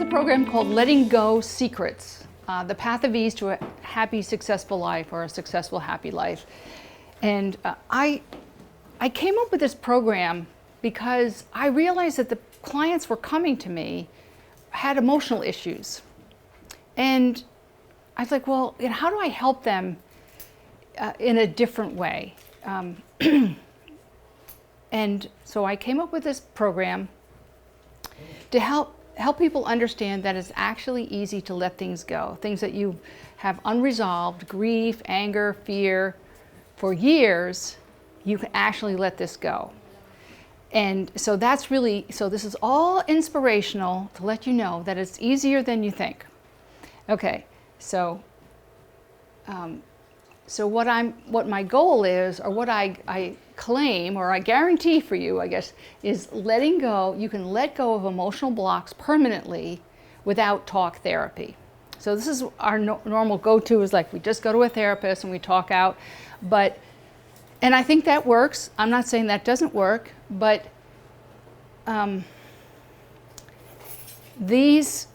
a program called Letting Go Secrets, the path of ease to a happy, successful life, or a successful, happy life. And I came up with this program because I realized that the clients were coming to me had emotional issues. And I was like, well, how do I help them in a different way? And so I came up with this program to help people understand that it's actually easy to let things go. Things that you have unresolved, grief, anger, fear, for years, you can actually let this go. And so that's really, so this is all inspirational to let you know that it's easier than you think. Okay, so what my goal is, or what I claim, or I guarantee for you, I guess, is letting go. You can let go of emotional blocks permanently without talk therapy. So this is our normal go-to, is like we just go to a therapist and we talk out. And I think that works. I'm not saying that doesn't work, but these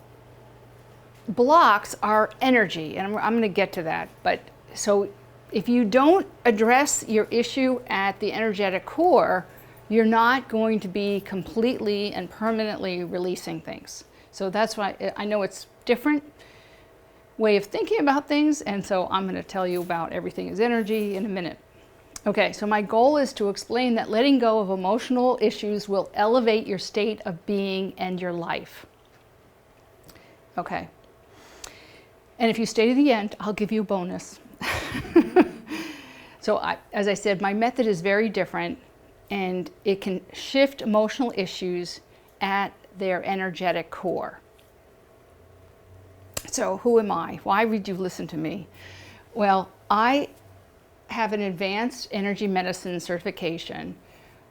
blocks are energy, and I'm going to get to that. But so if you don't address your issue at the energetic core, you're not going to be completely and permanently releasing things. So that's why I know it's different way of thinking about things, and so I'm going to tell you about everything is energy in a minute. Okay, so my goal is to explain that letting go of emotional issues will elevate your state of being and your life. Okay. And if you stay to the end, I'll give you a bonus. So as I said, my method is very different, and it can shift emotional issues at their energetic core. So who am I? Why would you listen to me? Well, I have an advanced energy medicine certification,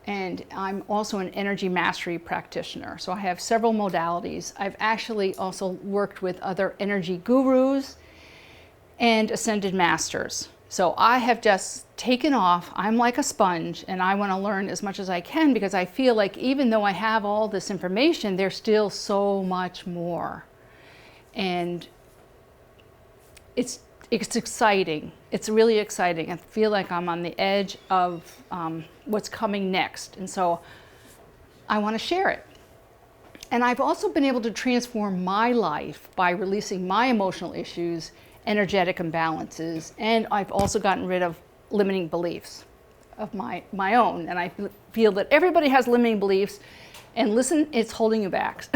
and I'm also an energy mastery practitioner. So I have several modalities. I've actually also worked with other energy gurus and ascended masters. So I have just taken off. I'm like a sponge, and I want to learn as much as I can, because I feel like even though I have all this information, there's still so much more. And it's exciting. It's really exciting. I feel like I'm on the edge of what's coming next. And so I want to share it. And I've also been able to transform my life by releasing my emotional issues, energetic imbalances, and I've also gotten rid of limiting beliefs of my own. And I feel that everybody has limiting beliefs, and listen, it's holding you back.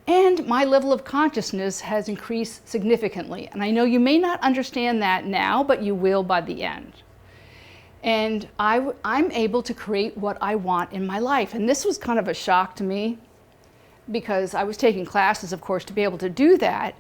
And my level of consciousness has increased significantly. And I know you may not understand that now, but you will by the end. And I'm able to create what I want in my life. And this was kind of a shock to me, because I was taking classes, of course, to be able to do that.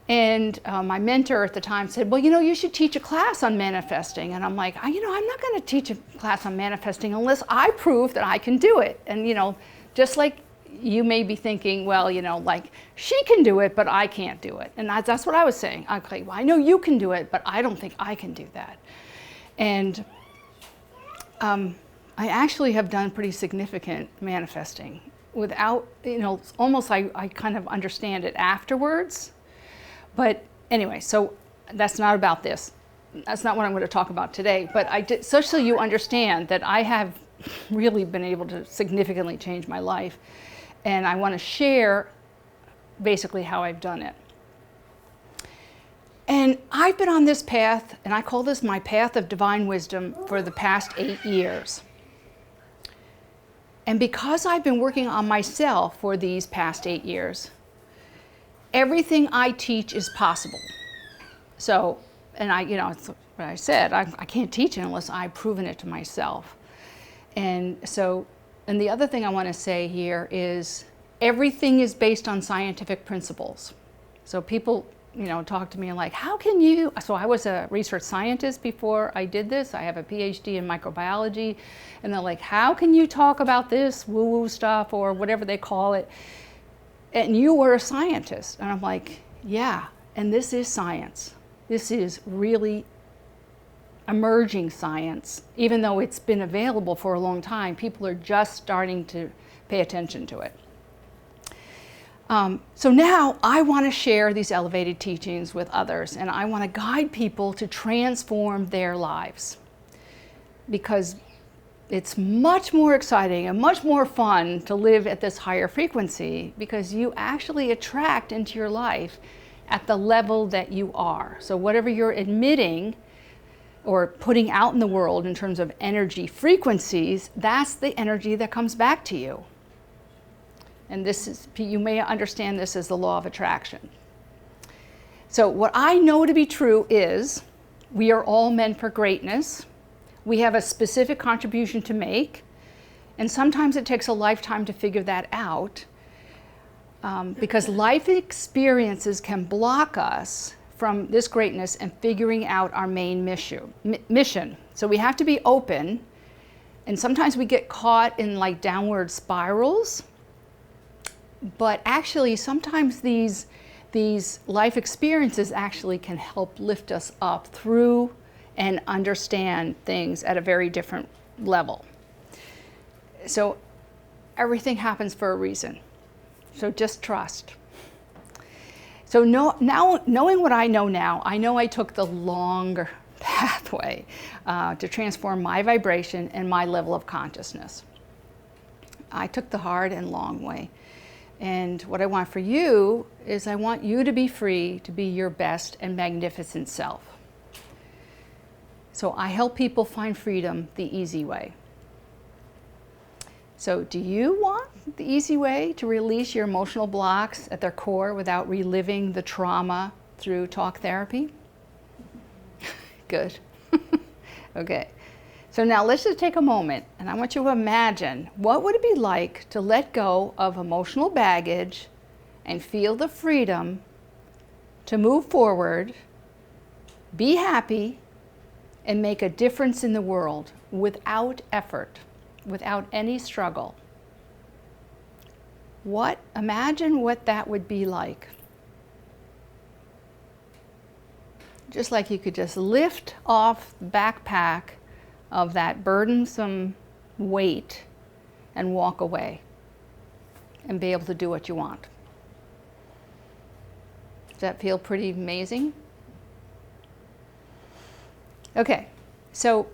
And my mentor at the time said, well, you should teach a class on manifesting. And I'm like, I'm not going to teach a class on manifesting unless I prove that I can do it. And, just like you may be thinking, well, like she can do it, but I can't do it. And that's what I was saying. Okay, well, I know you can do it, but I don't think I can do that. And I actually have done pretty significant manifesting without, almost I kind of understand it afterwards. But anyway, so that's not about this. That's not what I'm going to talk about today. But so you understand that I have really been able to significantly change my life. And I want to share basically how I've done it. And I've been on this path, and I call this my path of divine wisdom, for the past 8 years. And because I've been working on myself for these past 8 years, everything I teach is possible. So, and it's what I said, I can't teach it unless I've proven it to myself. And so, and the other thing I want to say here is everything is based on scientific principles. So people, talk to me and like, how can you? So I was a research scientist before I did this. I have a PhD in microbiology. And they're like, how can you talk about this woo-woo stuff, or whatever they call it, and you were a scientist? And I'm like, yeah, and this is science. This is really emerging science. Even though it's been available for a long time, people are just starting to pay attention to it. So now I want to share these elevated teachings with others, and I want to guide people to transform their lives, because it's much more exciting and much more fun to live at this higher frequency, because you actually attract into your life at the level that you are. So whatever you're admitting or putting out in the world in terms of energy frequencies, that's the energy that comes back to you. And this is, you may understand this as the law of attraction. So what I know to be true is we are all meant for greatness. We have a specific contribution to make, and sometimes it takes a lifetime to figure that out, because life experiences can block us from this greatness and figuring out our main mission. So we have to be open, and sometimes we get caught in like downward spirals, but actually sometimes these life experiences actually can help lift us up through and understand things at a very different level. So everything happens for a reason. So just trust. So now, knowing what I know now, I know I took the longer pathway to transform my vibration and my level of consciousness. I took the hard and long way. And what I want for you is I want you to be free to be your best and magnificent self. So I help people find freedom the easy way. So do you want the easy way to release your emotional blocks at their core without reliving the trauma through talk therapy? Good. Okay. So now let's just take a moment, and I want you to imagine, what would it be like to let go of emotional baggage and feel the freedom to move forward, be happy, and make a difference in the world without effort, without any struggle? Imagine what that would be like. Just like you could just lift off the backpack of that burdensome weight and walk away and be able to do what you want. Does that feel pretty amazing? Okay, so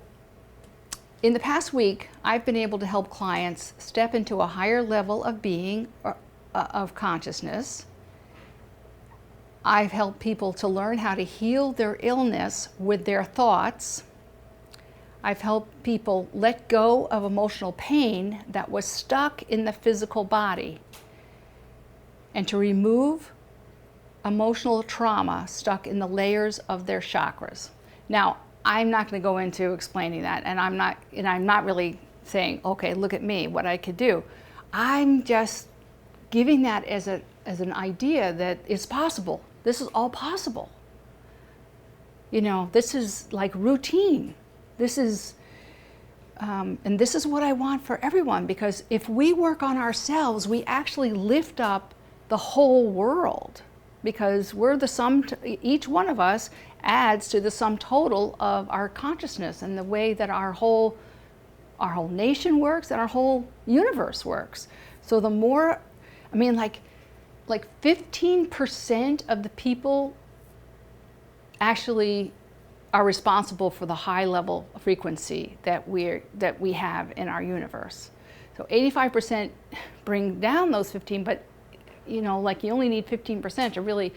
in the past week, I've been able to help clients step into a higher level of being, of consciousness. I've helped people to learn how to heal their illness with their thoughts. I've helped people let go of emotional pain that was stuck in the physical body, and to remove emotional trauma stuck in the layers of their chakras. Now, I'm not going to go into explaining that, and I'm not really saying, okay, look at me, what I could do. I'm just giving that as an idea that it's possible. This is all possible. You know, this is like routine. This is, and this is what I want for everyone, because if we work on ourselves, we actually lift up the whole world, because we're the sum, each one of us adds to the sum total of our consciousness and the way that our whole nation works and our whole universe works. So the more, I mean, like 15% of the people actually are responsible for the high level frequency that we have in our universe. So 85% bring down those 15, but you know, like you only need 15% to really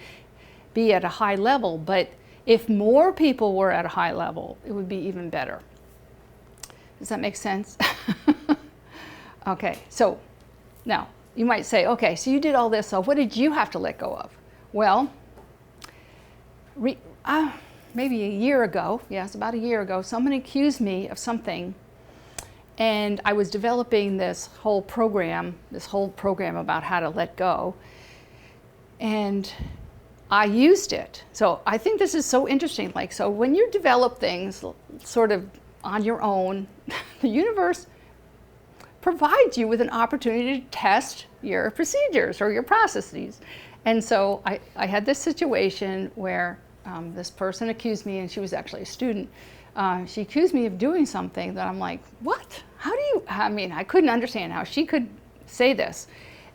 be at a high level. But if more people were at a high level, it would be even better. Does that make sense? Okay, so now you might say, okay, so you did all this, so what did you have to let go of? Well, maybe a year ago, yes, about a year ago, someone accused me of something, and I was developing this whole program about how to let go, and I used it. So I think this is so interesting. Like, so when you develop things sort of on your own, the universe provides you with an opportunity to test your procedures or your processes. And so I had this situation where this person accused me, and she was actually a student. She accused me of doing something that I'm like, what? How do you, I mean, I couldn't understand how she could say this.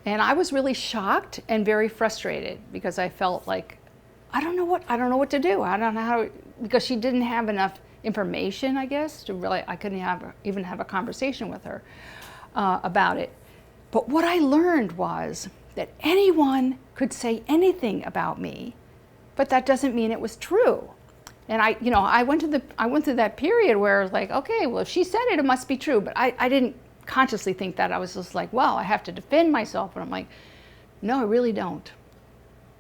And I was really shocked and very frustrated because I felt like, I don't know what to do. I don't know how, because she didn't have enough information, I guess, to really, I couldn't even have a conversation with her about it. But what I learned was that anyone could say anything about me, but that doesn't mean it was true. And I went through that period where I was like, okay, well, if she said it, it must be true. But I didn't consciously think that. I was just like, well, I have to defend myself. And I'm like, no, I really don't.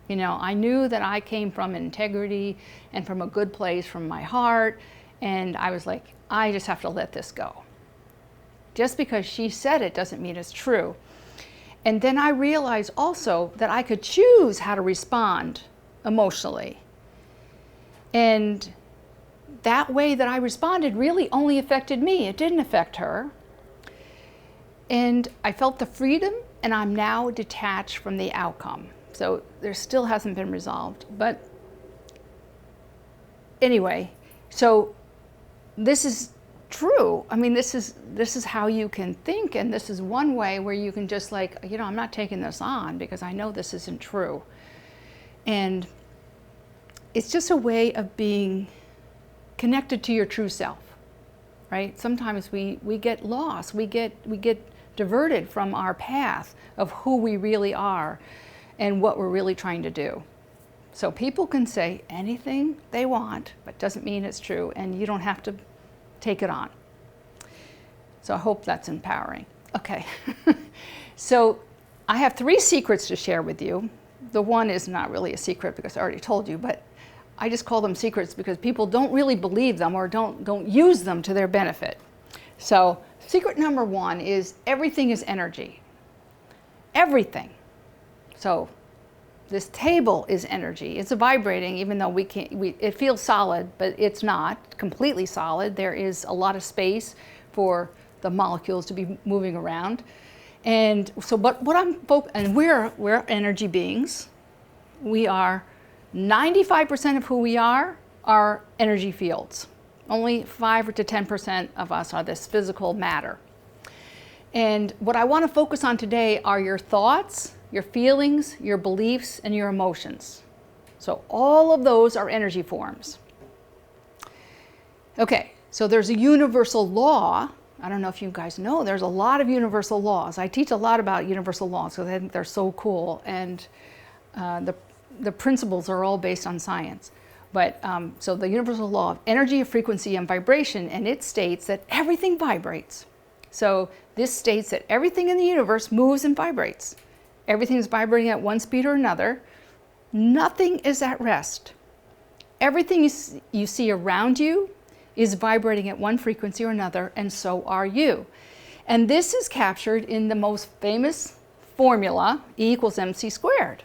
I knew that I came from integrity and from a good place, from my heart. And I was like, I just have to let this go. Just because she said it doesn't mean it's true. And then I realized also that I could choose how to respond emotionally. And that way that I responded really only affected me. It didn't affect her. And I felt the freedom, and I'm now detached from the outcome. So there still hasn't been resolved. But anyway, so this is true. I mean, this is how you can think, and this is one way where you can just like, I'm not taking this on because I know this isn't true. And it's just a way of being connected to your true self, right? Sometimes we get lost, we get diverted from our path of who we really are and what we're really trying to do. So people can say anything they want, but doesn't mean it's true, and you don't have to take it on. So I hope that's empowering. Okay, so I have 3 secrets to share with you. The one is not really a secret because I already told you, but I just call them secrets because people don't really believe them or don't use them to their benefit. So secret number 1 is everything is energy. Everything. So this table is energy. It's vibrating, even though it feels solid, but it's not completely solid. There is a lot of space for the molecules to be moving around. And so, and we're energy beings. We are 95% of who we are energy fields. Only 5 to 10% of us are this physical matter. And what I want to focus on today are your thoughts, your feelings, your beliefs, and your emotions. So all of those are energy forms. Okay, so there's a universal law. I don't know if you guys know, there's a lot of universal laws. I teach a lot about universal laws because I think they're so cool, and the principles are all based on science. But so the universal law of energy, frequency, and vibration, and it states that everything vibrates. So this states that everything in the universe moves and vibrates. Everything is vibrating at one speed or another. Nothing is at rest. Everything you see around you is vibrating at one frequency or another, and so are you. And this is captured in the most famous formula, E = mc squared.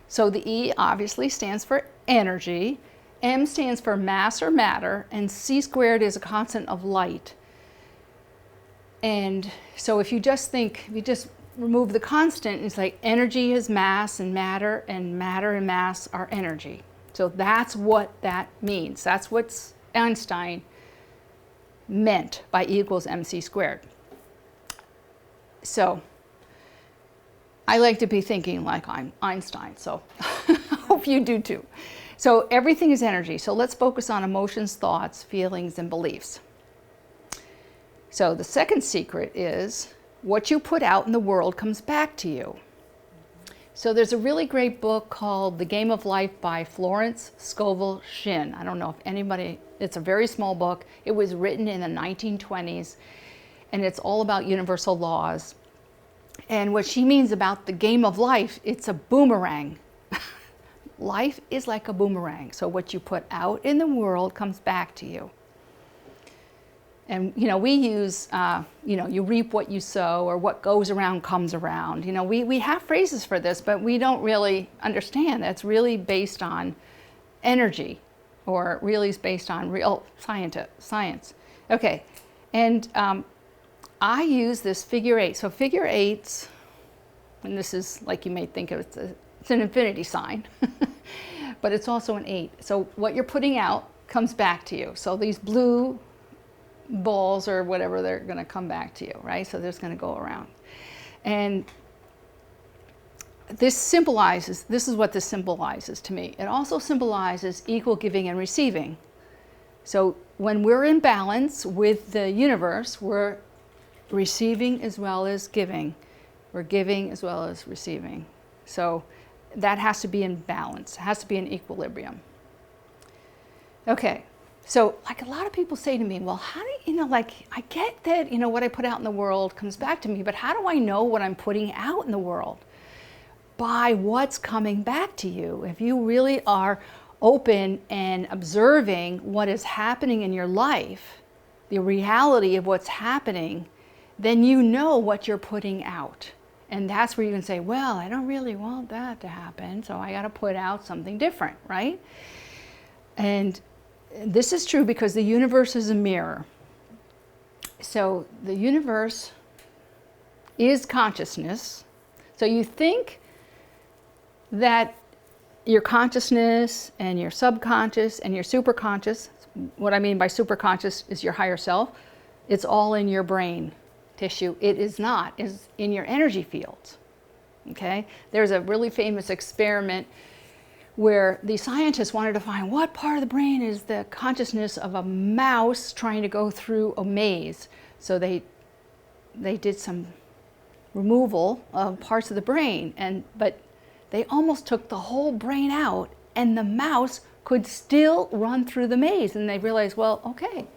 So the E obviously stands for energy, M stands for mass or matter, and C squared is a constant of light. And so if you just remove the constant, it's like energy is mass and matter and mass are energy. So that's what that means. That's what Einstein meant by E = mc squared. So I like to be thinking like I'm Einstein, so I hope you do too. So everything is energy. So let's focus on emotions, thoughts, feelings, and beliefs. So the second secret is what you put out in the world comes back to you. So there's a really great book called The Game of Life by Florence Scovel Shinn. I don't know if anybody, it's a very small book. It was written in the 1920s, and it's all about universal laws. And what she means about the game of life, it's a boomerang. Life is like a boomerang. So what you put out in the world comes back to you. And, we use, you reap what you sow, or what goes around comes around. We have phrases for this, but we don't really understand. That's really based on energy, or really is based on real science. Okay, and I use this figure 8. So figure 8s, and this is like you may think of it's an infinity sign, but it's also an 8. So what you're putting out comes back to you. So these blue balls or whatever, they're going to come back to you, right? So they're just going to go around. And this is what this symbolizes to me. It also symbolizes equal giving and receiving. So when we're in balance with the universe, we're receiving as well as giving. We're giving as well as receiving. So that has to be in balance. It has to be in equilibrium. Okay, so like a lot of people say to me, well, how do you, like, I get that, what I put out in the world comes back to me, but how do I know what I'm putting out in the world? By what's coming back to you. If you really are open and observing what is happening in your life, the reality of what's happening, then you know what you're putting out. And that's where you can say, well, I don't really want that to happen, so I got to put out something different, right? And this is true because the universe is a mirror. So the universe is consciousness. So you think that your consciousness and your subconscious and your superconscious, what I mean by superconscious is your higher self, it's all in your brain tissue. It is not. It's in your energy fields. Okay? There's a really famous experiment where the scientists wanted to find what part of the brain is the consciousness of a mouse trying to go through a maze. So they did some removal of parts of the brain, but they almost took the whole brain out, and the mouse could still run through the maze. And they realized, well, okay,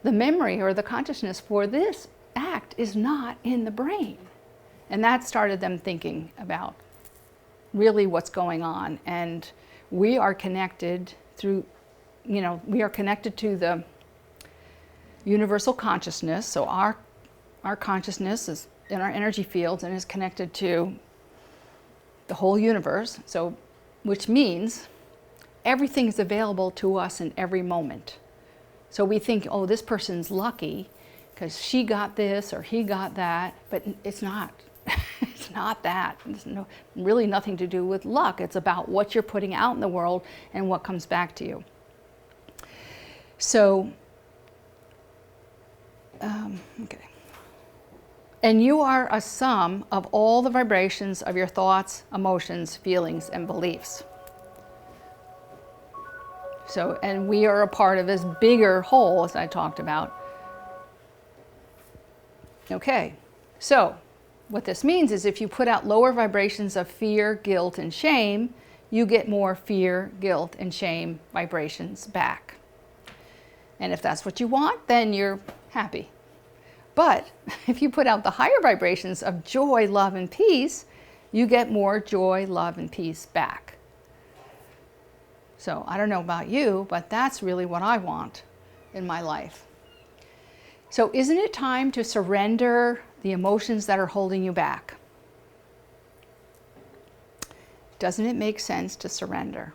the memory or the consciousness for this act is not in the brain. And that started them thinking about really what's going on. And we are connected through, we are connected to the universal consciousness. So our consciousness is in our energy fields and is connected to the whole universe. So, which means everything is available to us in every moment. So we think, oh, this person's lucky because she got this or he got that, but it's not. It's not that. It's really nothing to do with luck. It's about what you're putting out in the world and what comes back to you. So, okay. And you are a sum of all the vibrations of your thoughts, emotions, feelings, and beliefs. So, and we are a part of this bigger whole, as I talked about. Okay, so what this means is if you put out lower vibrations of fear, guilt, and shame, you get more fear, guilt, and shame vibrations back. And if that's what you want, then you're happy. But if you put out the higher vibrations of joy, love, and peace, you get more joy, love, and peace back. So I don't know about you, but that's really what I want in my life. So isn't it time to surrender the emotions that are holding you back? Doesn't it make sense to surrender?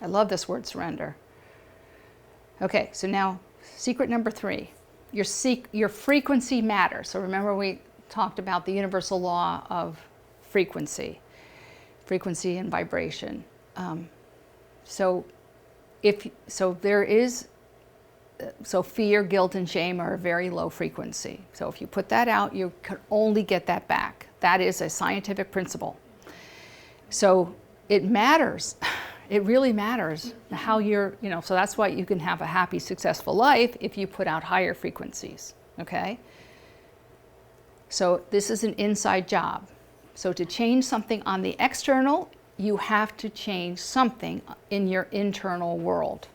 I love this word, surrender. Okay, so now secret number 3. Your frequency matters. So remember we talked about the universal law of frequency and vibration. So fear, guilt, and shame are a very low frequency. So if you put that out, you can only get that back. That is a scientific principle. So it matters. It really matters how you're, so that's why you can have a happy, successful life if you put out higher frequencies, okay? So this is an inside job. So to change something on the external, you have to change something in your internal world.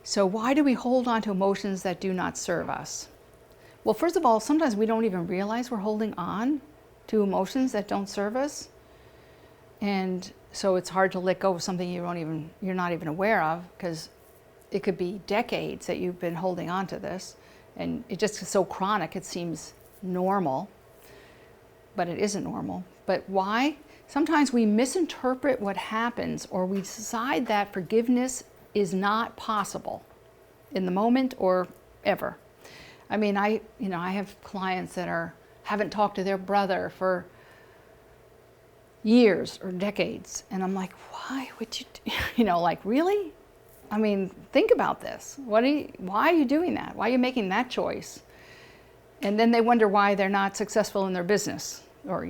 So why do we hold on to emotions that do not serve us? Well, first of all, sometimes we don't even realize we're holding on to emotions that don't serve us. And so it's hard to let go of something you're not even aware of, because it could be decades that you've been holding on to this, and it just is so chronic it seems normal, but it isn't normal. But why? Sometimes we misinterpret what happens, or we decide that forgiveness is not possible in the moment or ever. I mean, I have clients that haven't talked to their brother for years or decades, and I'm like, why would you like, really? I mean, think about this. Why are you doing that? Why are you making that choice? And then they wonder why they're not successful in their business, or,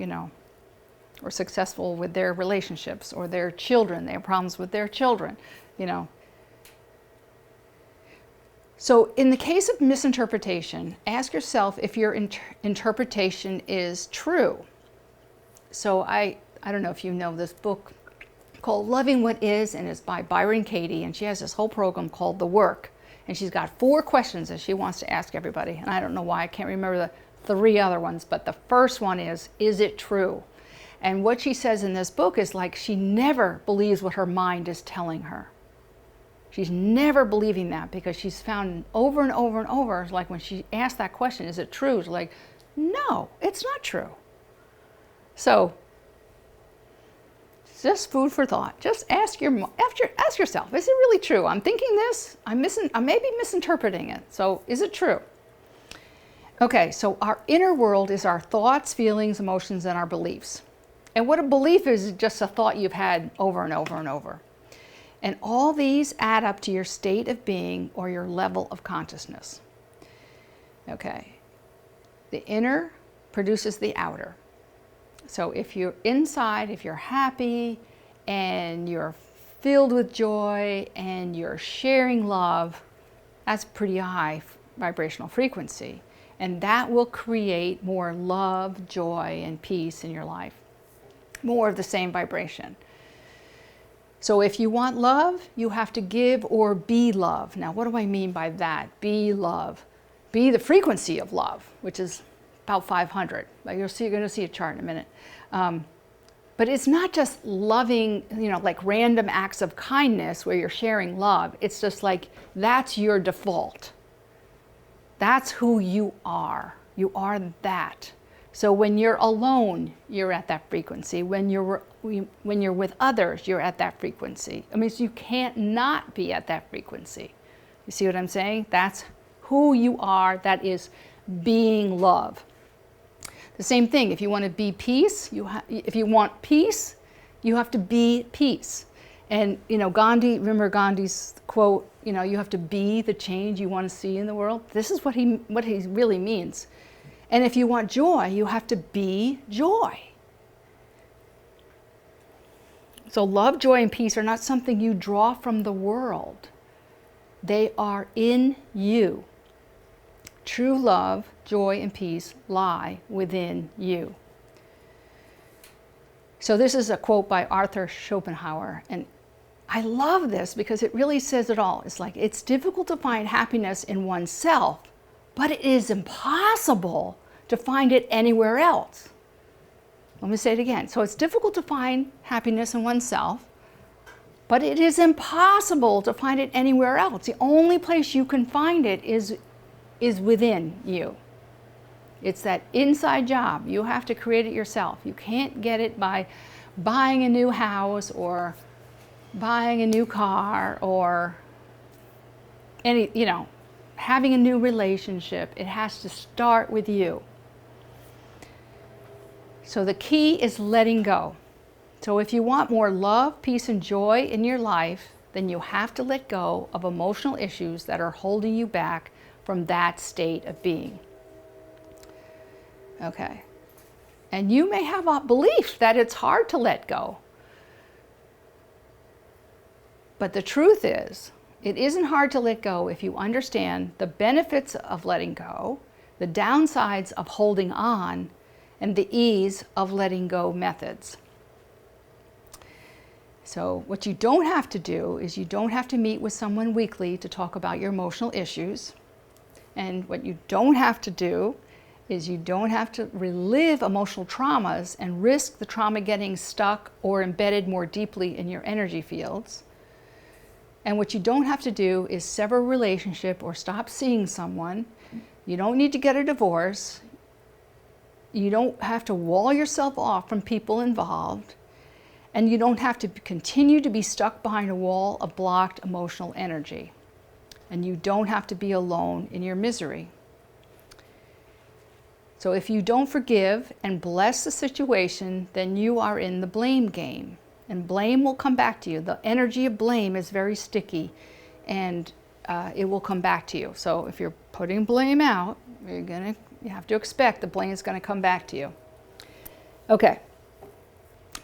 or successful with their relationships, or their children. They have problems with their children, So in the case of misinterpretation, ask yourself if your interpretation is true. So I don't know if you know this book called Loving What Is, and it's by Byron Katie, and she has this whole program called The Work. And she's got 4 questions that she wants to ask everybody. And I don't know why, I can't remember the 3 other ones, but the first one is it true? And what she says in this book is like she never believes what her mind is telling her. She's never believing that, because she's found over and over and over, like when she asked that question, is it true? She's like, no, it's not true. So, just food for thought. Just ask yourself, is it really true? I'm thinking this, I may be misinterpreting it. So, is it true? Okay, so our inner world is our thoughts, feelings, emotions, and our beliefs. And what a belief is just a thought you've had over and over and over. And all these add up to your state of being or your level of consciousness. Okay. The inner produces the outer. So if you're inside, if you're happy and you're filled with joy and you're sharing love, that's pretty high vibrational frequency. And that will create more love, joy, and peace in your life. More of the same vibration. So if you want love, you have to give or be love. Now, what do I mean by that? Be love. Be the frequency of love, which is about 500. But you're going to see a chart in a minute. But it's not just loving, like random acts of kindness where you're sharing love. It's just like that's your default. That's who you are. You are that. So when you're alone, you're at that frequency. When you're with others, you're at that frequency. I mean, so you can't not be at that frequency. You see what I'm saying? That's who you are. That is being love. The same thing. If you want to be peace, if you want peace, you have to be peace. And Gandhi. Remember Gandhi's quote? You have to be the change you want to see in the world. This is what he really means. And if you want joy, you have to be joy. So love, joy, and peace are not something you draw from the world. They are in you. True love, joy, and peace lie within you. So this is a quote by Arthur Schopenhauer. And I love this because it really says it all. It's like, it's difficult to find happiness in oneself, but it is impossible to find it anywhere else. Let me say it again. So it's difficult to find happiness in oneself, but it is impossible to find it anywhere else. The only place you can find it is within you. It's that inside job. You have to create it yourself. You can't get it by buying a new house or buying a new car or having a new relationship. It has to start with you. So the key is letting go. So if you want more love, peace, and joy in your life, then you have to let go of emotional issues that are holding you back from that state of being. Okay. And you may have a belief that it's hard to let go. But the truth is, it isn't hard to let go if you understand the benefits of letting go, the downsides of holding on, and the ease of letting go methods. So what you don't have to do is you don't have to meet with someone weekly to talk about your emotional issues. And what you don't have to do is you don't have to relive emotional traumas and risk the trauma getting stuck or embedded more deeply in your energy fields. And what you don't have to do is sever a relationship or stop seeing someone. You don't need to get a divorce. You don't have to wall yourself off from people involved. And you don't have to continue to be stuck behind a wall of blocked emotional energy. And you don't have to be alone in your misery. So if you don't forgive and bless the situation, then you are in the blame game. And blame will come back to you. The energy of blame is very sticky, and it will come back to you. So if you're putting blame out, you're going to You have to expect the blame's going to come back to you. Okay,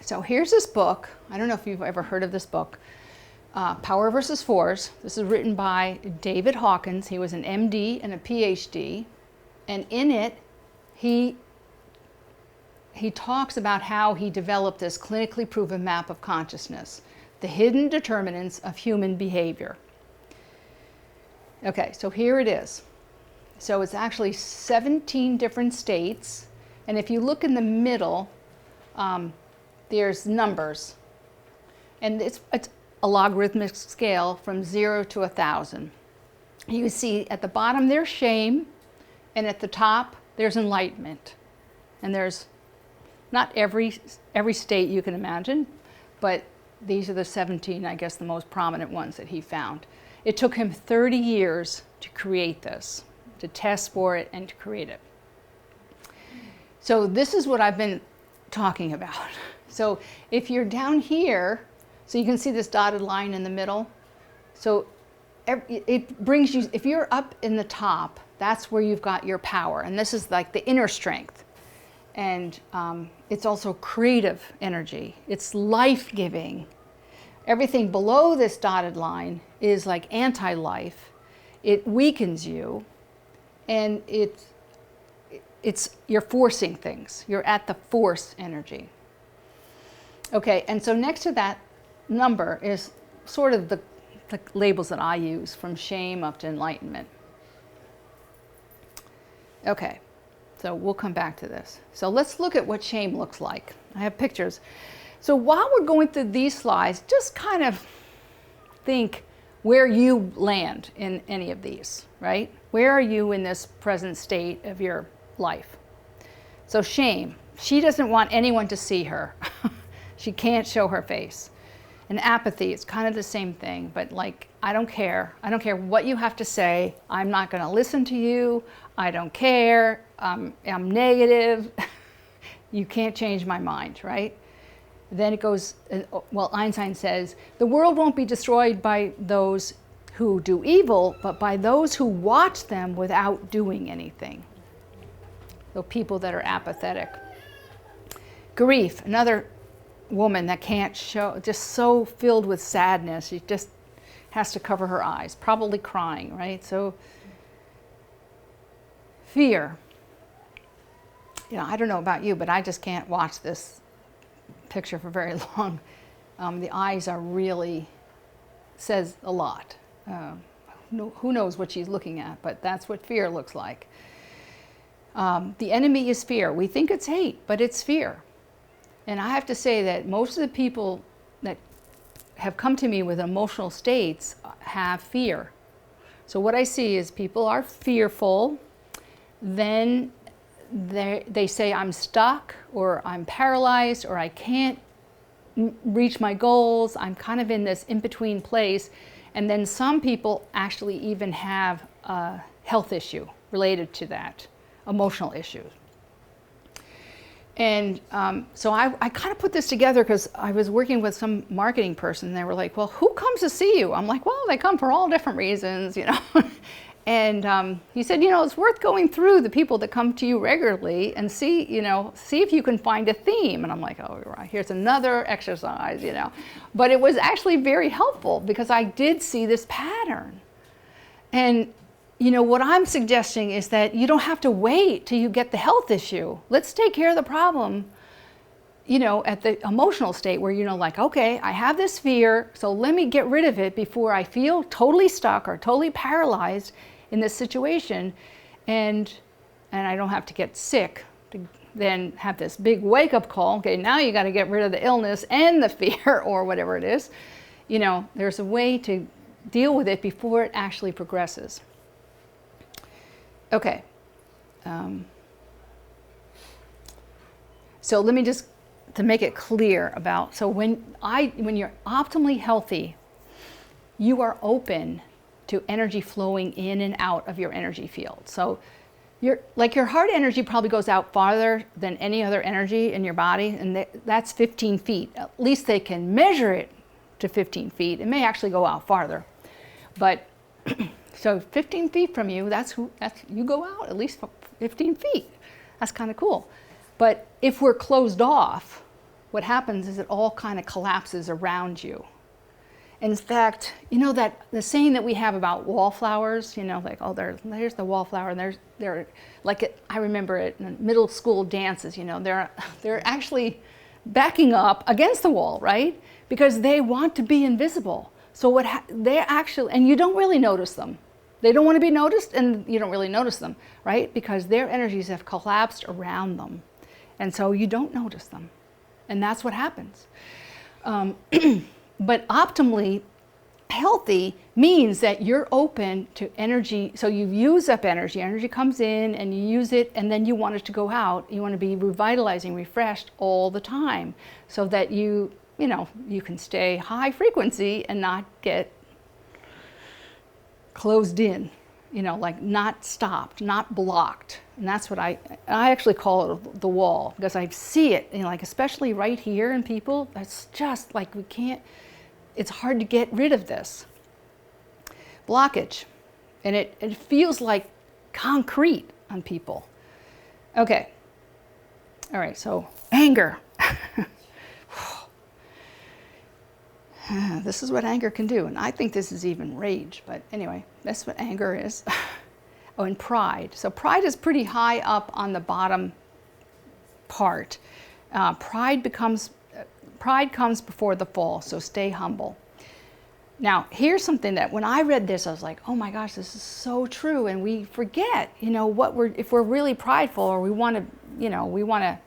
so here's this book. I don't know if you've ever heard of this book, Power versus Force. This is written by David Hawkins. He was an MD and a PhD, and in it, he talks about how he developed this clinically proven map of consciousness, the hidden determinants of human behavior. Okay, so here it is. So it's actually 17 different states, and if you look in the middle, there's numbers, and it's a logarithmic scale from 0 to 1,000. You see at the bottom there's shame, and at the top there's enlightenment. And there's not every state you can imagine, but these are the 17, I guess, the most prominent ones that he found. It took him 30 years to create this, to test for it and to create it. So this is what I've been talking about. So if you're down here, so you can see this dotted line in the middle. So it brings you, if you're up in the top, that's where you've got your power. And this is like the inner strength. And it's also creative energy. It's life-giving. Everything below this dotted line is like anti-life. It weakens you, and you're forcing things. You're at the force energy. Okay, and so next to that number is sort of the labels that I use, from shame up to enlightenment. Okay, so we'll come back to this. So let's look at what shame looks like. I have pictures. So while we're going through these slides, just kind of think where you land in any of these, right? Where are you in this present state of your life? So shame, she doesn't want anyone to see her. She can't show her face. And apathy, it's kind of the same thing, but like, I don't care. I don't care what you have to say. I'm not going to listen to you. I don't care. I'm negative. You can't change my mind, right? Then it goes, well, Einstein says, the world won't be destroyed by those who do evil, but by those who watch them without doing anything. So people that are apathetic. Grief, another woman that can't show, just so filled with sadness, she just has to cover her eyes, probably crying, right? So fear. You know, I don't know about you, but I just can't watch this picture for very long. The eyes are really, says a lot. Who knows what she's looking at, but that's what fear looks like. The enemy is fear. We think it's hate, but it's fear. And I have to say that most of the people that have come to me with emotional states have fear. So what I see is people are fearful, then they say I'm stuck, or I'm paralyzed, or I can't reach my goals. I'm kind of in this in-between place. And then some people actually even have a health issue related to that, emotional issues. And so I kind of put this together because I was working with some marketing person, and they were like, well, who comes to see you? I'm like, well, they come for all different reasons, you know. And he said, you know, it's worth going through the people that come to you regularly and see if you can find a theme. And I'm like, oh, right, here's another exercise, you know. But it was actually very helpful because I did see this pattern. And you know, what I'm suggesting is that you don't have to wait till you get the health issue. Let's take care of the problem, you know, at the emotional state where, you know, like, okay, I have this fear, so let me get rid of it before I feel totally stuck or totally paralyzed in this situation, and I don't have to get sick to then have this big wake-up call. Okay, now you got to get rid of the illness and the fear or whatever it is. You know, there's a way to deal with it before it actually progresses. Okay. So let me just, to make it clear about, so when you're optimally healthy, you are open to energy flowing in and out of your energy field. So your heart energy probably goes out farther than any other energy in your body, and that's 15 feet. At least they can measure it to 15 feet. It may actually go out farther. But so 15 feet from you, you go out at least 15 feet. That's kind of cool. But if we're closed off, what happens is it all kind of collapses around you. In fact, you know that the saying that we have about wallflowers, you know, like, oh, there's the wallflower, and they're like, I remember it in middle school dances, you know, they're actually backing up against the wall, right? Because they want to be invisible. So they're actually, and you don't really notice them. They don't want to be noticed, and you don't really notice them, right? Because their energies have collapsed around them. And so you don't notice them. And that's what happens. But optimally healthy means that you're open to energy. So you use up energy. Energy comes in and you use it, and then you want it to go out. You want to be revitalizing, refreshed all the time, so that you can stay high frequency and not get closed in, like not stopped, not blocked. And that's what I actually call it the wall, because I see it, like especially right here in people, it's just like it's hard to get rid of this blockage. And it feels like concrete on people. Okay. All right, so anger. This is what anger can do, and I think this is even rage, but anyway, that's what anger is. Oh, and pride. So pride is pretty high up on the bottom part. Pride comes before the fall, so stay humble. Now, here's something that when I read this, I was like, oh my gosh, this is so true, and we forget, if we're really prideful, or we want to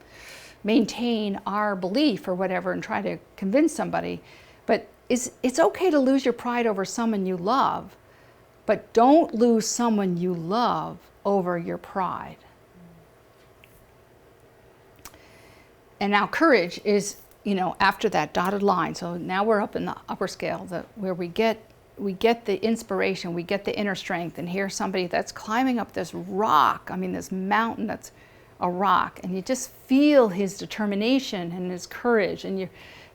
maintain our belief or whatever and try to convince somebody. But it's okay to lose your pride over someone you love, but don't lose someone you love over your pride. And now courage is, after that dotted line. So now we're up in the upper scale, where we get the inspiration, we get the inner strength. And here's somebody that's climbing up this rock, this mountain that's a rock, and you just feel his determination and his courage, and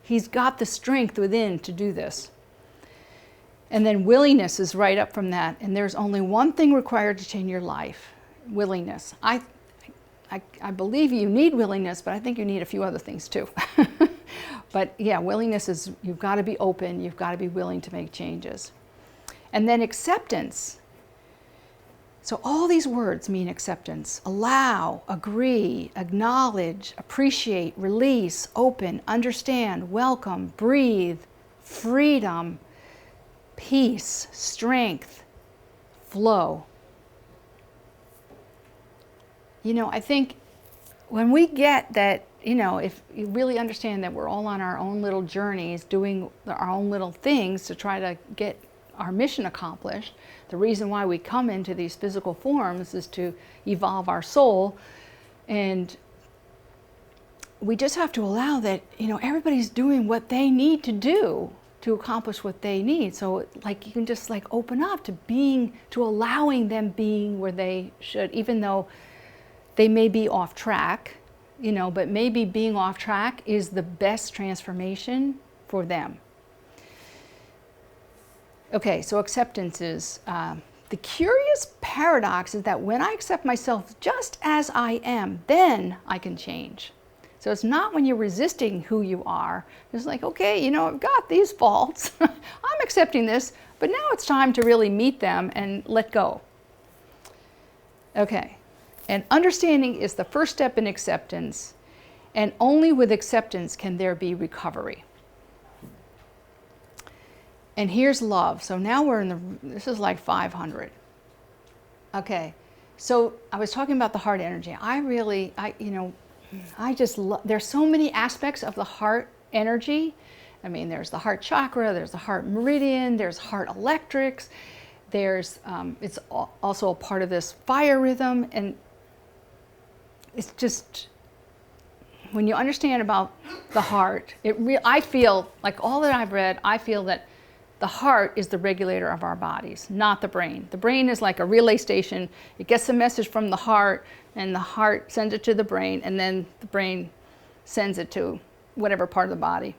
he's got the strength within to do this. And then willingness is right up from that. And there's only one thing required to change your life: willingness. I believe you need willingness, but I think you need a few other things too. But yeah, willingness is, you've got to be open, you've got to be willing to make changes. And then acceptance. So all these words mean acceptance: allow, agree, acknowledge, appreciate, release, open, understand, welcome, breathe, freedom, peace, strength, flow. I think when we get that, if you really understand that we're all on our own little journeys, doing our own little things to try to get our mission accomplished. The reason why we come into these physical forms is to evolve our soul, and we just have to allow that, everybody's doing what they need to do to accomplish what they need. So you can just open up to allowing them being where they should, even though they may be off track, but maybe being off track is the best transformation for them. Okay, so acceptance is, the curious paradox is that when I accept myself just as I am, then I can change. So it's not when you're resisting who you are. It's like, okay, I've got these faults. I'm accepting this, but now it's time to really meet them and let go. Okay, and understanding is the first step in acceptance, and only with acceptance can there be recovery. And here's love. So now this is like 500. Okay, so I was talking about the heart energy. I just love, there's so many aspects of the heart energy. There's the heart chakra, there's the heart meridian, there's heart electrics, it's also a part of this fire rhythm. And it's just, when you understand about the heart, I feel like all that I've read, I feel that the heart is the regulator of our bodies, not the brain. The brain is like a relay station. It gets the message from the heart, and the heart sends it to the brain, and then the brain sends it to whatever part of the body.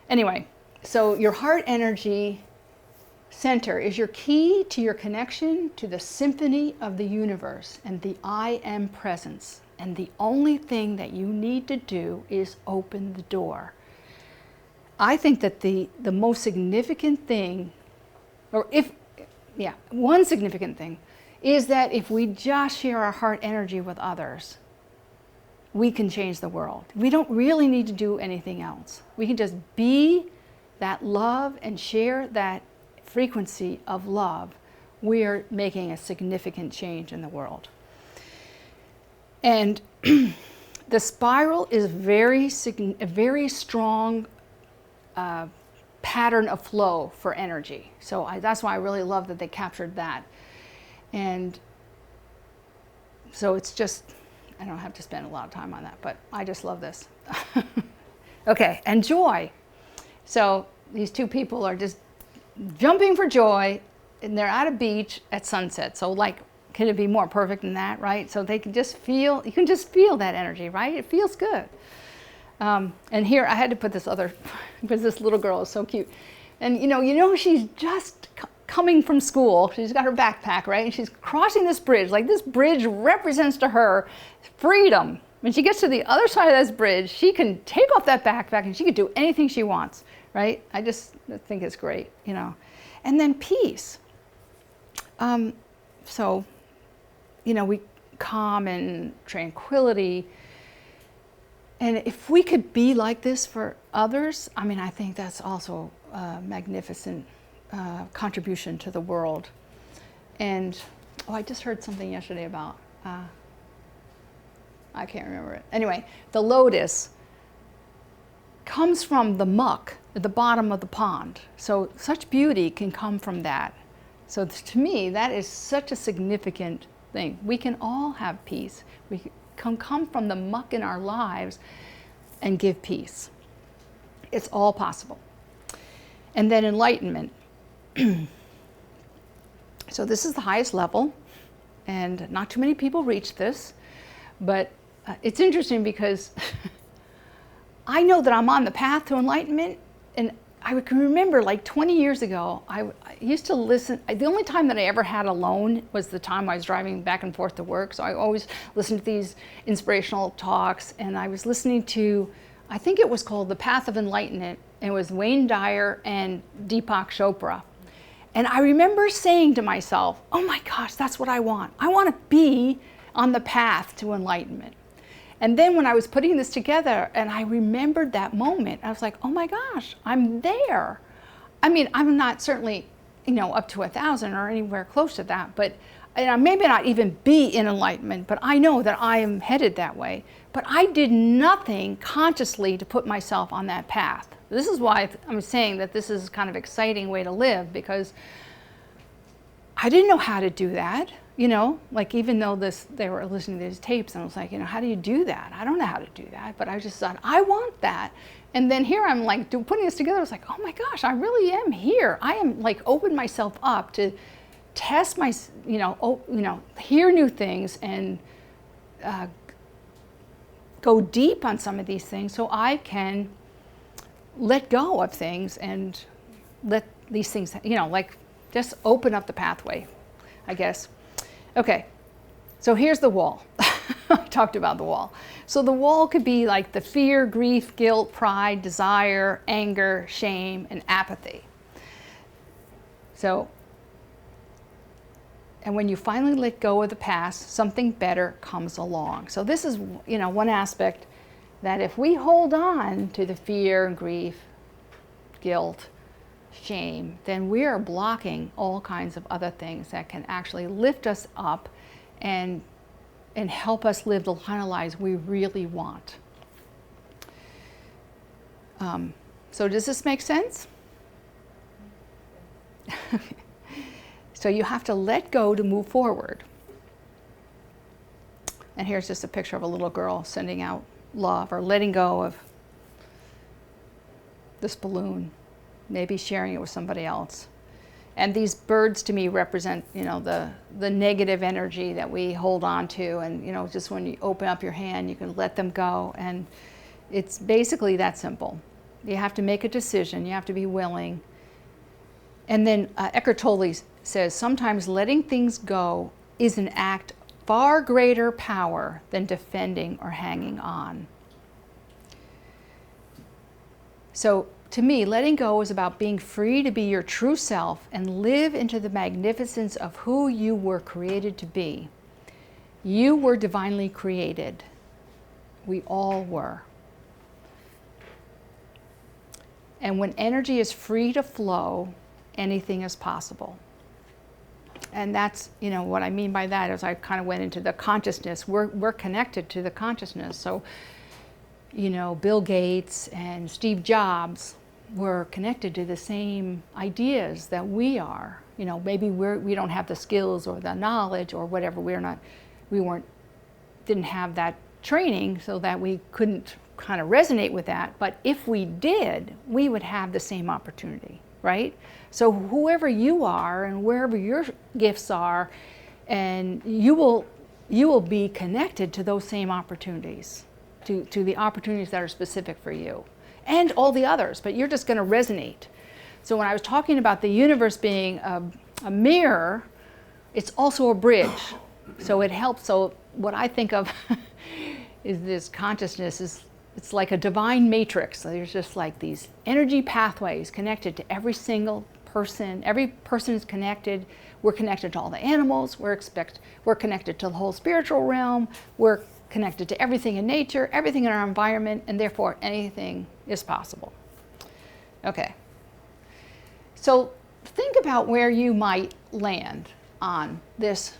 Anyway, so your heart energy center is your key to your connection to the symphony of the universe and the I am presence. And the only thing that you need to do is open the door. I think that the most significant thing, one significant thing, is that if we just share our heart energy with others, we can change the world. We don't really need to do anything else. We can just be that love and share that frequency of love. We are making a significant change in the world. And the spiral is a very strong pattern of flow for energy. So that's why I really love that they captured that. And so it's just, I don't have to spend a lot of time on that, but I just love this. Okay, and joy. So these two people are just jumping for joy, and they're at a beach at sunset. So like, can it be more perfect than that, right? So they can just feel, you can just feel that energy, right? It feels good. And here I had to put this other, because this little girl is so cute. And you know she's just coming from school. She's got her backpack, right? And she's crossing this bridge. Like this bridge represents to her freedom. When she gets to the other side of this bridge, she can take off that backpack and she can do anything she wants, right? I just think it's great, And then peace. So, we calm and tranquility. And if we could be like this for others, I think that's also a magnificent contribution to the world. And, I just heard something yesterday about, I can't remember it. Anyway, the lotus comes from the muck at the bottom of the pond. So such beauty can come from that. So to me, that is such a significant thing. We can all have peace. We can come from the muck in our lives and give peace. It's all possible. And then enlightenment. So this is the highest level, and not too many people reach this, but it's interesting because I know that I'm on the path to enlightenment, and I can remember like 20 years ago, I used to listen. The only time that I ever had alone was the time I was driving back and forth to work. So I always listened to these inspirational talks, and I was listening to, I think it was called The Path of Enlightenment, and it was Wayne Dyer and Deepak Chopra. And I remember saying to myself, oh my gosh, that's what I want. I want to be on the path to enlightenment. And then when I was putting this together and I remembered that moment, I was like, oh my gosh, I'm there. I'm not certainly, up to 1,000 or anywhere close to that, but maybe not even be in enlightenment, but I know that I am headed that way. But I did nothing consciously to put myself on that path. This is why I'm saying that this is kind of exciting way to live, because I didn't know how to do that. Like even though they were listening to these tapes, and I was like, how do you do that? I don't know how to do that, but I just thought, I want that. And then here I'm like putting this together. I was like, oh my gosh, I really am here. I am like open myself up to test my, hear new things and go deep on some of these things so I can let go of things and let these things, like just open up the pathway, I guess. Okay, so here's the wall. I talked about the wall. So the wall could be like the fear, grief, guilt, pride, desire, anger, shame, and apathy. So, and when you finally let go of the past, something better comes along. So this is, one aspect that if we hold on to the fear and grief, guilt, shame, then we are blocking all kinds of other things that can actually lift us up and help us live the kind of lives we really want. So does this make sense? So you have to let go to move forward. And here's just a picture of a little girl sending out love or letting go of this balloon, maybe sharing it with somebody else. And these birds to me represent, the negative energy that we hold on to, and just when you open up your hand, you can let them go. And it's basically that simple. You have to make a decision. You have to be willing. And then Eckhart Tolle says, sometimes letting things go is an act far greater power than defending or hanging on. So to me, letting go is about being free to be your true self and live into the magnificence of who you were created to be. You were divinely created. We all were. And when energy is free to flow, anything is possible. And that's, what I mean by that is I kind of went into the consciousness. We're connected to the consciousness. So, Bill Gates and Steve Jobs were connected to the same ideas that we are. Maybe we don't have the skills or the knowledge or whatever. Didn't have that training so that we couldn't kind of resonate with that. But if we did, we would have the same opportunity, right? So whoever you are and wherever your gifts are, and you will be connected to those same opportunities, to the opportunities that are specific for you, and all the others, but you're just going to resonate. So when I was talking about the universe being a mirror, it's also a bridge. So it helps. So what I think of is this consciousness it's like a divine matrix. So there's just like these energy pathways connected to every single person. Every person is connected. We're connected to all the animals. We're connected to the whole spiritual realm. We're connected to everything in nature, everything in our environment, and therefore anything is possible. Okay. So think about where you might land on this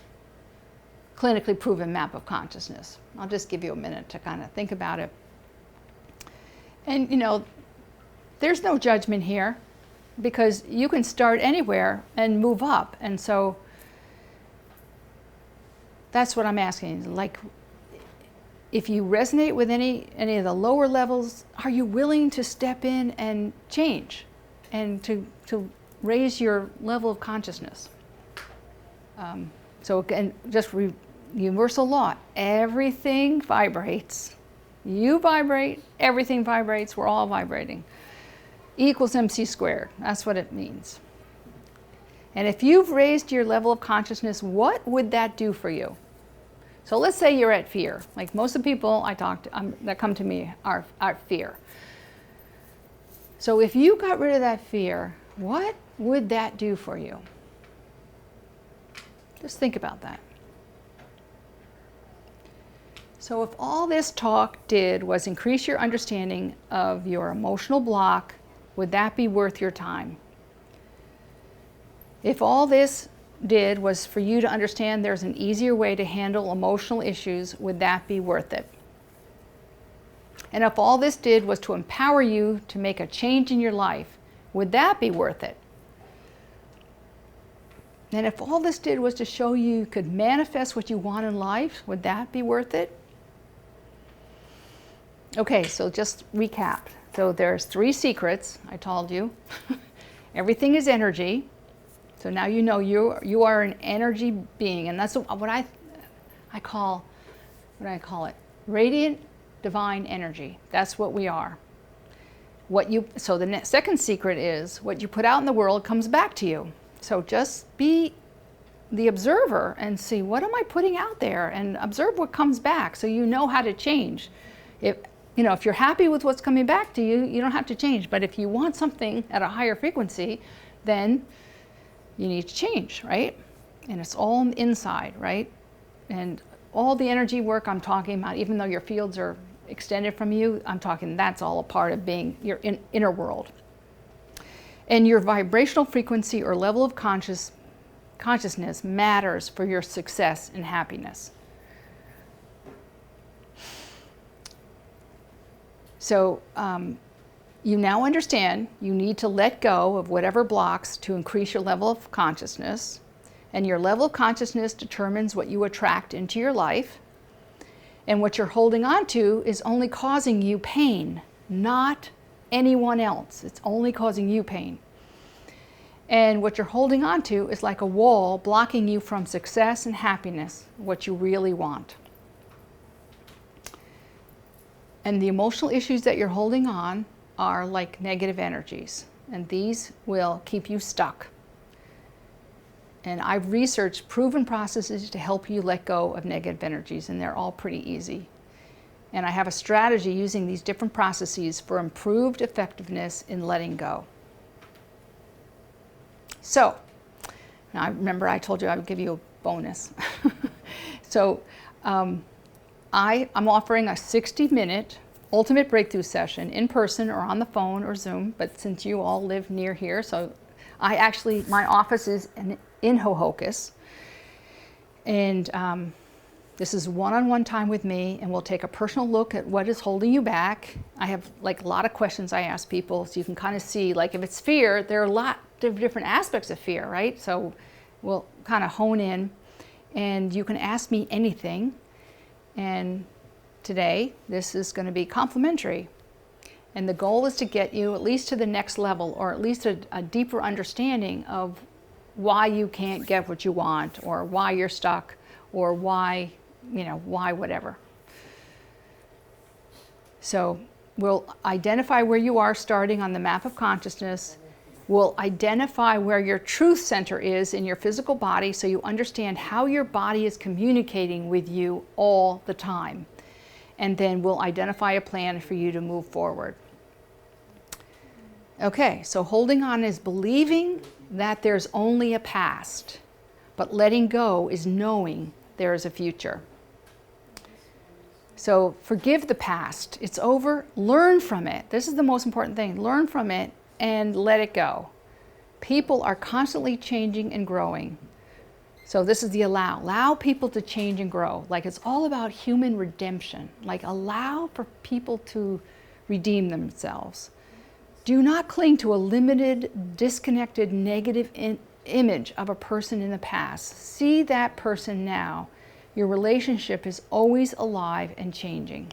clinically proven map of consciousness. I'll just give you a minute to kind of think about it. And there's no judgment here because you can start anywhere and move up. And so that's what I'm asking. Like, if you resonate with any of the lower levels, are you willing to step in and change and to raise your level of consciousness? So again, universal law, everything vibrates. You vibrate, everything vibrates, we're all vibrating. E equals MC squared, that's what it means. And if you've raised your level of consciousness, what would that do for you? So let's say you're at fear. Like most of the people I talk to that come to me are fear. So if you got rid of that fear, what would that do for you? Just think about that. So if all this talk did was increase your understanding of your emotional block, would that be worth your time? If all this did was for you to understand there's an easier way to handle emotional issues, would that be worth it? And if all this did was to empower you to make a change in your life, would that be worth it? And if all this did was to show you could manifest what you want in life, would that be worth it? Okay, so just recap. So there's 3 secrets, I told you. Everything is energy. So now you know you are an energy being, and that's what I call it? Radiant divine energy. That's what we are. So the second secret is what you put out in the world comes back to you. So just be the observer and see, what am I putting out there, and observe what comes back so you know how to change. If you're happy with what's coming back to you, you don't have to change. But if you want something at a higher frequency, then you need to change, right? And it's all inside, right? And all the energy work I'm talking about, even though your fields are extended from you, I'm talking that's all a part of being your inner world. And your vibrational frequency or level of consciousness matters for your success and happiness. So you now understand you need to let go of whatever blocks to increase your level of consciousness. And your level of consciousness determines what you attract into your life. And what you're holding on to is only causing you pain, not anyone else. It's only causing you pain. And what you're holding on to is like a wall blocking you from success and happiness, what you really want. And the emotional issues that you're holding on are like negative energies, and these will keep you stuck. And I've researched proven processes to help you let go of negative energies, and they're all pretty easy. And I have a strategy using these different processes for improved effectiveness in letting go. So, now I remember I told you I would give you a bonus. So, I'm offering a 60-minute ultimate breakthrough session in person or on the phone or Zoom, but since you all live near here, so my office is in Hohokus, and this is one-on-one time with me, and we'll take a personal look at what is holding you back. I have like a lot of questions I ask people, so you can kind of see, like if it's fear, there are a lot of different aspects of fear, right? So we'll kind of hone in, and you can ask me anything. And today, this is going to be complimentary. And the goal is to get you at least to the next level, or at least a deeper understanding of why you can't get what you want, or why you're stuck, or why whatever. So we'll identify where you are starting on the map of consciousness. We'll identify where your truth center is in your physical body, so you understand how your body is communicating with you all the time. And then we'll identify a plan for you to move forward. Okay, so holding on is believing that there's only a past, but letting go is knowing there is a future. So forgive the past. It's over. Learn from it. This is the most important thing. Learn from it and let it go. People are constantly changing and growing. So this is the allow. Allow people to change and grow. Like it's all about human redemption. Like allow for people to redeem themselves. Do not cling to a limited, disconnected, negative image of a person in the past. See that person now. Your relationship is always alive and changing.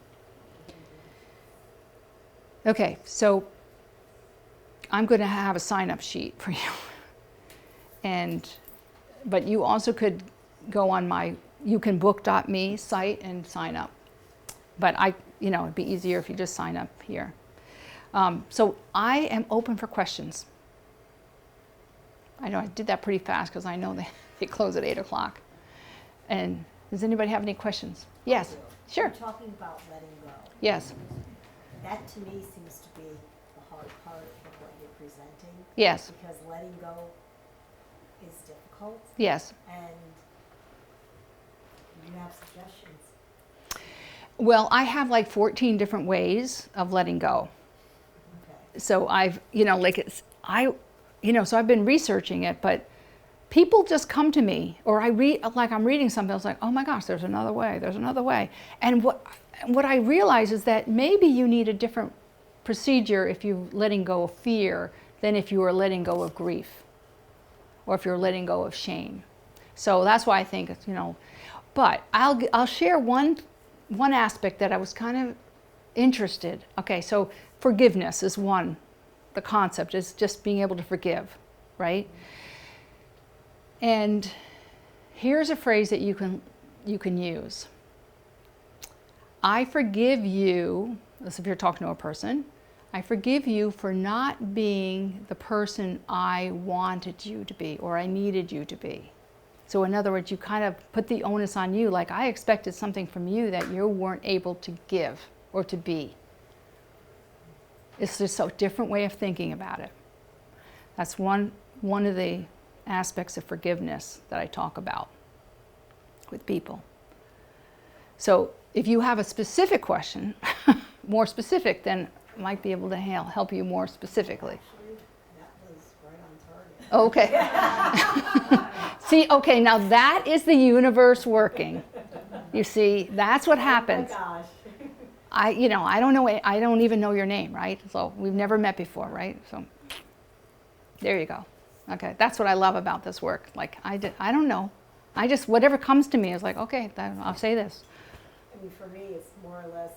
Okay, so I'm going to have a sign-up sheet for you. But you also could go on my youcanbook.me site and sign up. But it'd be easier if you just sign up here. So I am open for questions. I know I did that pretty fast because I know they close at 8 o'clock. And does anybody have any questions? Yes, sure. You're talking about letting go. Yes. That to me seems to be the hard part of what you're presenting. Yes. Because letting go is difficult. Yes. And you have suggestions. Well, I have like 14 different ways of letting go. Okay. So so I've been researching it, but people just come to me, or I'm reading something, I was like, oh my gosh, there's another way. And what I realize is that maybe you need a different procedure if you're letting go of fear than if you are letting go of grief, or if you're letting go of shame. So that's why I think, but I'll share one aspect that I was kind of interested. Okay, so forgiveness is one. The concept is just being able to forgive, right? And here's a phrase that you can use. I forgive you, this if you're talking to a person, I forgive you for not being the person I wanted you to be or I needed you to be. So in other words, you kind of put the onus on you, like I expected something from you that you weren't able to give or to be. It's just a different way of thinking about it. That's one of the aspects of forgiveness that I talk about with people. So if you have a specific question, more specific, then I might be able to help you more specifically. Actually, that was right on target. Okay. See, okay, now that is the universe working. You see, that's what happens. Oh my gosh. I don't know, I don't even know your name, right? So we've never met before, right? So there you go. Okay, that's what I love about this work. Like, I don't know. I just, whatever comes to me is like, okay, I'll say this. I mean, for me, it's more or less,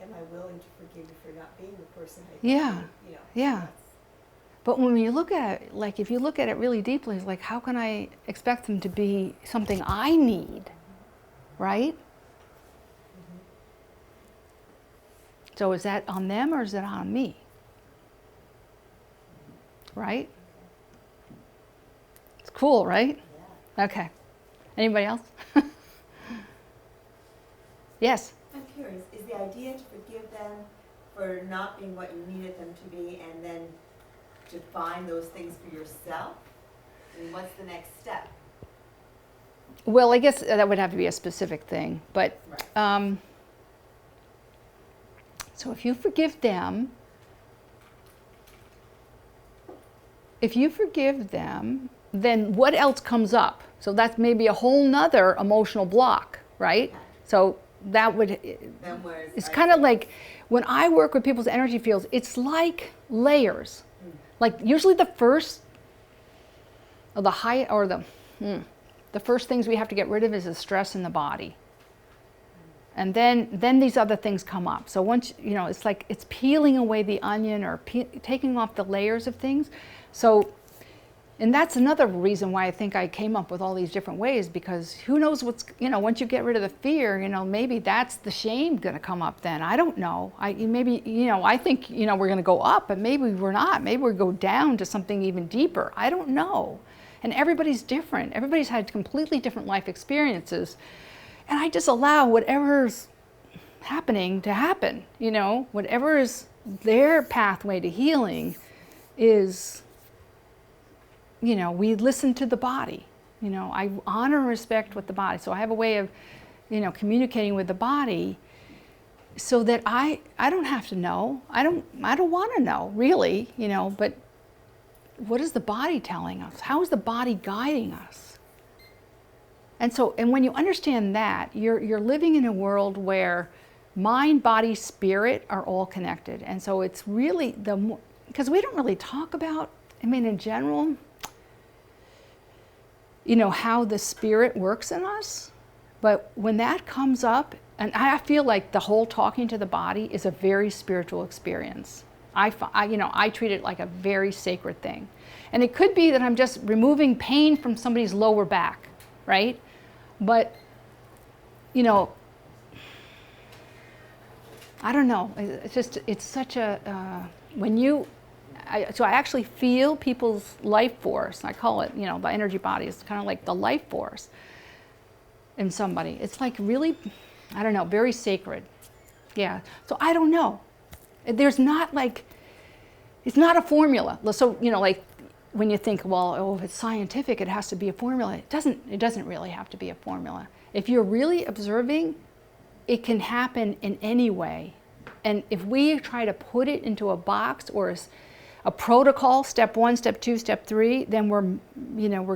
am I willing to forgive you for not being the person I Yeah, yeah. that's- But when you look at it, like if you look at it really deeply, it's like, how can I expect them to be something I need, right? So is that on them or is that on me? Right? It's cool, right? Okay. Anybody else? Yes. I'm curious, is the idea to forgive them for not being what you needed them to be, and then to find those things for yourself? I mean, what's the next step? Well, I guess that would have to be a specific thing. But Right. so if you forgive them, then what else comes up? So that's maybe a whole nother emotional block, right? Okay. So that would, Then where's it's kind of like when I work with people's energy fields, it's like layers. Like usually the first, or the high, or the first things we have to get rid of is the stress in the body. And then these other things come up. So once, it's like it's peeling away the onion or taking off the layers of things. So, and that's another reason why I think I came up with all these different ways, because who knows what's, once you get rid of the fear, maybe that's the shame going to come up then. I don't know. I think, we're going to go up, but maybe we're not. Maybe we go down to something even deeper. I don't know. And everybody's different. Everybody's had completely different life experiences. And I just allow whatever's happening to happen, whatever is their pathway to healing is, we listen to the body. I honor and respect with the body. So I have a way of, communicating with the body so that I don't have to know. I don't want to know, really, but what is the body telling us? How is the body guiding us? And when you understand that, you're living in a world where mind, body, spirit are all connected. And so it's really because we don't really talk about, in general, how the spirit works in us. But when that comes up, and I feel like the whole talking to the body is a very spiritual experience. I treat it like a very sacred thing. And it could be that I'm just removing pain from somebody's lower back, right? But, I don't know. It's such a, so I actually feel people's life force. I call it, the energy body. It's kind of like the life force in somebody. It's like really, I don't know, very sacred. Yeah. So I don't know. There's not like, it's not a formula. So, like when you think, well, if it's scientific, it has to be a formula. It doesn't really have to be a formula. If you're really observing, it can happen in any way. And if we try to put it into a box or a protocol, step 1, step 2, step 3, then we're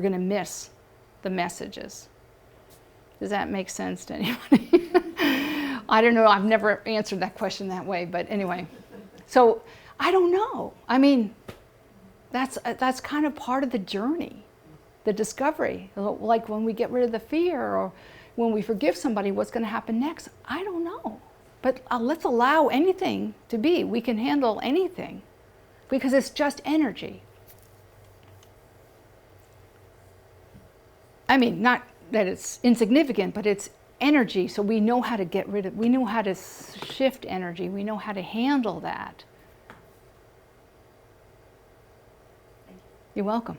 going to miss the messages. Does that make sense to anybody? I don't know. I've never answered that question that way, but anyway. So I don't know. That's kind of part of the journey, the discovery. Like when we get rid of the fear or when we forgive somebody, what's going to happen next? I don't know. But let's allow anything to be. We can handle anything because it's just energy. Not that it's insignificant, but it's energy. So we know how to get rid of, we know how to shift energy. We know how to handle that. You're welcome.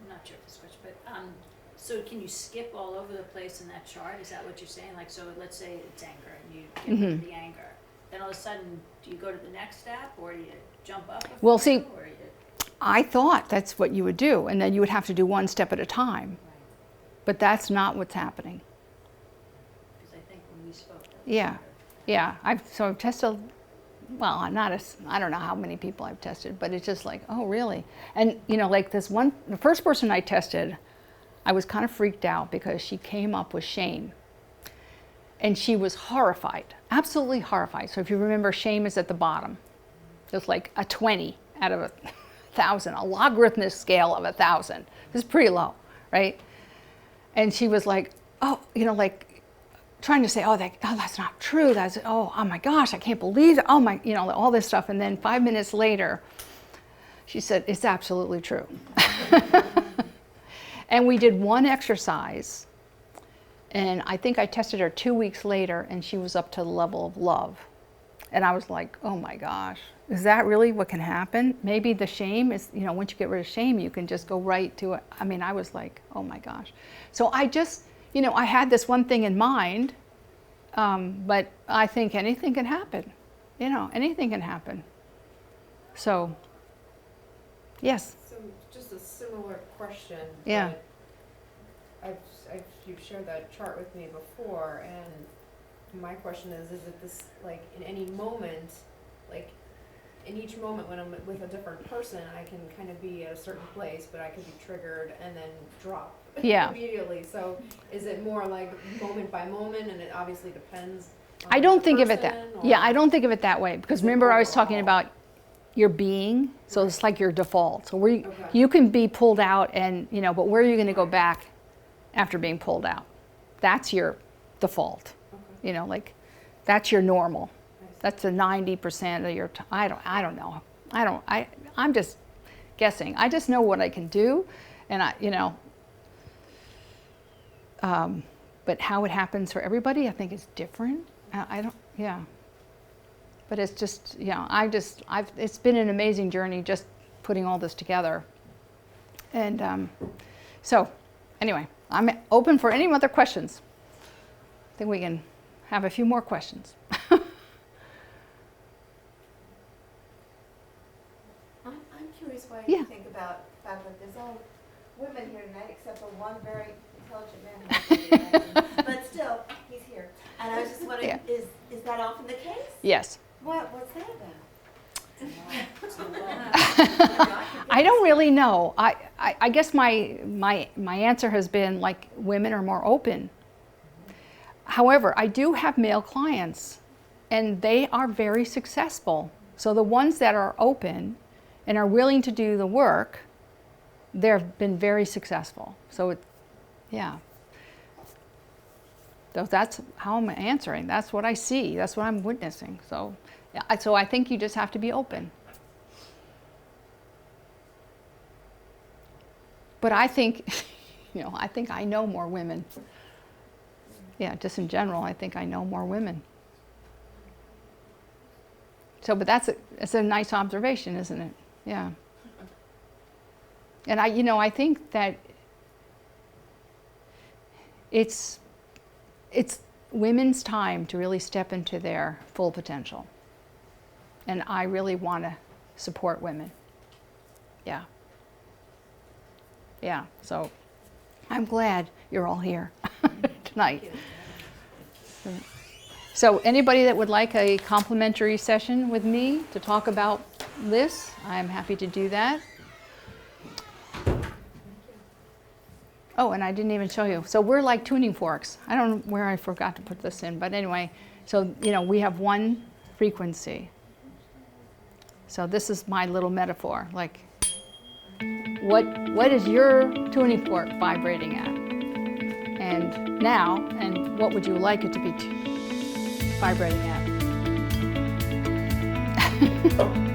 I'm not sure if this question, but so can you skip all over the place in that chart? Is that what you're saying? Like, so let's say it's anger and you get rid of the anger. Then all of a sudden, do you go to the next step or do you jump up? Well, see, I thought that's what you would do, and then you would have to do one step at a time. Right. But that's not what's happening. Because I think when we spoke. Yeah. I've tested. Well, I don't know how many people I've tested, but it's just like, oh, really? And, like this one, the first person I tested, I was kind of freaked out because she came up with shame. And she was horrified, absolutely horrified. So if you remember, shame is at the bottom. It's like a 20 out of 1,000, a logarithmic scale of 1,000. This is pretty low, right? And she was like, oh, like, trying to say, that's not true. Oh my gosh, I can't believe it. Oh my, all this stuff. And then 5 minutes later, she said, it's absolutely true. And we did one exercise, and I think I tested her 2 weeks later, and she was up to the level of love. And I was like, oh my gosh, is that really what can happen? Maybe the shame is, once you get rid of shame, you can just go right to it. I mean, I was like, oh my gosh. So I just, I had this one thing in mind, but I think anything can happen. Anything can happen. So, yes. So just a similar question. Yeah. but you've shared that chart with me before, and my question is it this, like, in any moment, like, in each moment when I'm with a different person, I can kind of be at a certain place, but I can be triggered and then drop Yeah. immediately. So is it more like moment by moment, and it obviously depends on I don't the think of it that. person, or- Yeah, I don't think of it that way, because Is it remember I was talking overall? about your being, so Right. it's like your default. So Okay. you can be pulled out, and but where are you going to go back after being pulled out? That's your default. Okay. Like that's your normal. I see. That's the 90% of your time. I don't know. I'm just guessing. I just know what I can do, and but how it happens for everybody, I think is different. I don't. Yeah. But it's just, it's been an amazing journey just putting all this together. And so, anyway, I'm open for any other questions. I think we can have a few more questions. I'm curious why Yeah. you think about the fact that there's all women here tonight except for one very intelligent man who has to be mentioned. But still, he's here. And I was just wondering, Yeah. is that often the case? Yes. What's that about? I don't really know. I guess my answer has been like women are more open. However, I do have male clients, and they are very successful. So the ones that are open and are willing to do the work, they've been very successful. So yeah. So that's how I'm answering. That's what I see. That's what I'm witnessing. So, yeah. So I think you just have to be open. But I think, I think I know more women. Yeah, just in general, I think I know more women. So, but it's a nice observation, isn't it? Yeah. And I think that it's women's time to really step into their full potential. And I really want to support women. Yeah. Yeah, so I'm glad you're all here tonight. So anybody that would like a complimentary session with me to talk about this, I'm happy to do that. Oh, and I didn't even show you. So we're like tuning forks. I don't know where I forgot to put this in, but anyway, so we have one frequency. So this is my little metaphor, like what is your tuning fork vibrating at? And now, and what would you like it to be vibrating at?